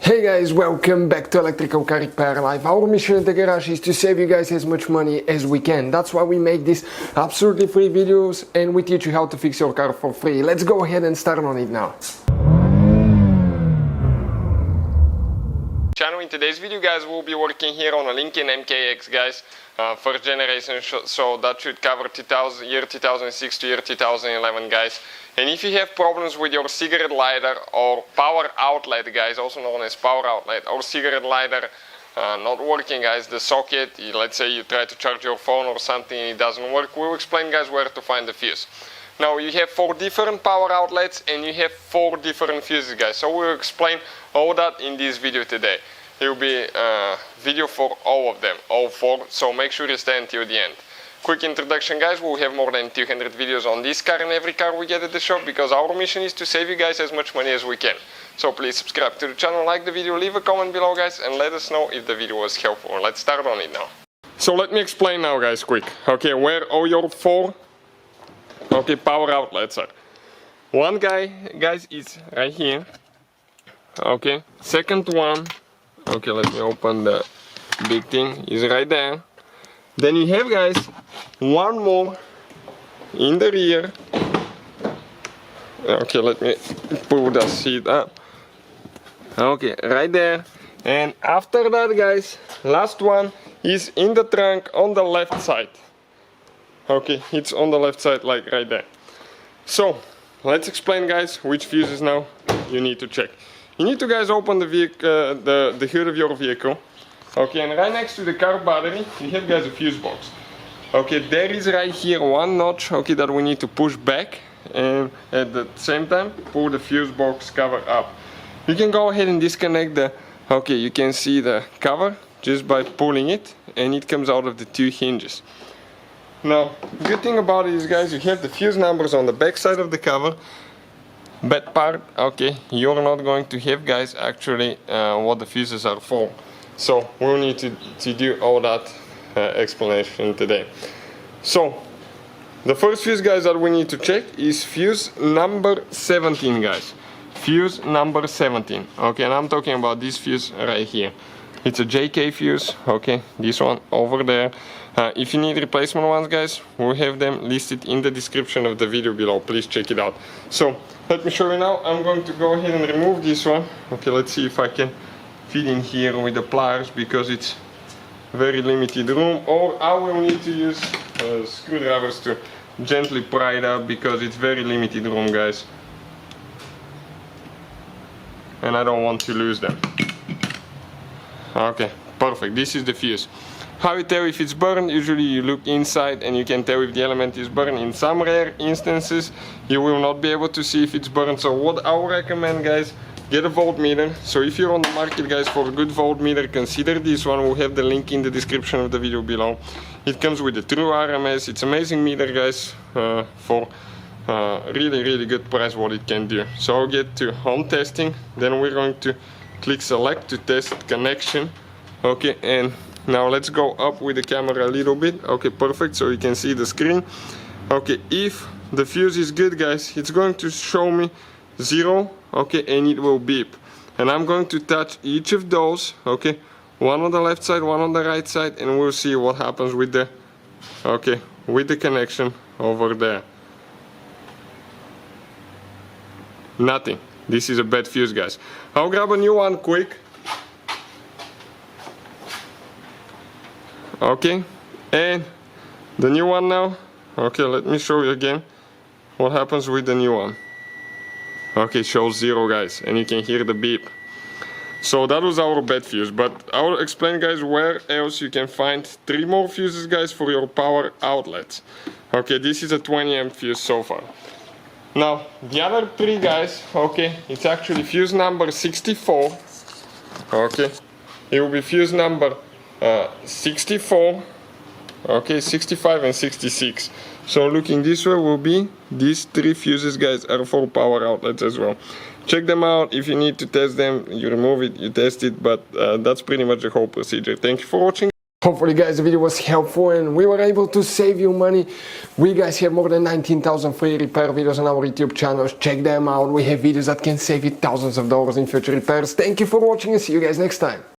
Hey guys, welcome back to Electrical Car Repair Live. Our mission at the garage is to save you guys as much money as we can. That's why we make these absolutely free videos and we teach you how to fix your car for free. Let's go ahead and start on it now. In today's video, guys, we'll be working here on a Lincoln MKX, guys, first generation, so that should cover year 2006 to year 2011, guys. And if you have problems with your cigarette lighter or power outlet, guys, also known as power outlet or cigarette lighter not working, guys, the socket, let's say you try to charge your phone or something and it doesn't work, we'll explain, guys, where to find the fuse. Now you have 4 different power outlets and you have 4 different fuses, guys, so we'll explain all that in this video today. It will be a video for all of them, all 4, so make sure you stay until the end. Quick introduction, guys, we'll have more than 200 videos on this car and every car we get at the shop, because our mission is to save you guys as much money as we can. So please subscribe to the channel, like the video, leave a comment below, guys, and let us know if the video was helpful. Let's start on it now. So let me explain now, guys, quick, okay, where all your 4 power outlets are. One guy, guys, is right here, okay, second one, okay, let me open the big thing, is right there. Then you have, guys, one more in the rear. Okay, let me pull the seat up. Okay, right there. And after that, guys, last one is in the trunk on the left side. Okay, it's on the left side, like right there. So, let's explain, guys, which fuses now you need to check. You need to, guys, open the vehicle, the hood of your vehicle. Okay, and right next to the car battery, you have, guys, a fuse box. Okay, there is right here one notch, okay, that we need to push back, and at the same time, pull the fuse box cover up. You can go ahead and disconnect the, okay, you can see the cover just by pulling it, and it comes out of the 2 hinges. Now, good thing about it is, guys, you have the fuse numbers on the back side of the cover. Bad part, okay, you're not going to have, guys, actually what the fuses are for. So we'll need to do all that explanation today. So the first fuse, guys, that we need to check is fuse number 17, guys. Fuse number 17. Okay, and I'm talking about this fuse right here. It's a JK fuse, okay, this one over there. If you need replacement ones, guys, we'll have them listed in the description of the video below. Please check it out. So let me show you now. I'm going to go ahead and remove this one. Okay, let's see if I can fit in here with the pliers, because it's very limited room, or I will need to use screwdrivers to gently pry it up, because it's very limited room, guys, and I don't want to lose them. Okay, perfect. This is the fuse. How you tell if it's burned? Usually you look inside and you can tell if the element is burned. In some rare instances you will not be able to see if it's burned, so what I would recommend, guys, get a voltmeter. So if you're on the market, guys, for a good voltmeter, consider this one. We'll have the link in the description of the video below. It comes with a true RMS. It's amazing meter, guys, for really good price what it can do. So I'll get to home testing, then we're going to click select to test connection. Okay, and now let's go up with the camera a little bit. Okay, perfect, so you can see the screen. Okay, if the fuse is good, guys, it's going to show me 0, okay, and it will beep. And I'm going to touch each of those, okay, one on the left side, one on the right side, and we'll see what happens with the, okay, with the connection over there. Nothing. This is a bad fuse, guys. I'll grab a new one quick. Okay, and the new one now. Okay, let me show you again what happens with the new one. Okay, it shows 0, guys, and you can hear the beep. So that was our bad fuse, but I'll explain, guys, where else you can find 3 more fuses, guys, for your power outlets. Okay, this is a 20 amp fuse so far. Now the other 3, guys, okay, it's actually fuse number 64. Okay, it will be fuse number 64, okay, 65 and 66. So looking this way will be these 3 fuses, guys, are for power outlets as well. Check them out. If you need to test them, you remove it, you test it, but that's pretty much the whole procedure. Thank you for watching. Hopefully guys the video was helpful and we were able to save you money. We guys have more than 19,000 free repair videos on our YouTube channels. Check them out. We have videos that can save you thousands of dollars in future repairs. Thank you for watching and see you guys next time.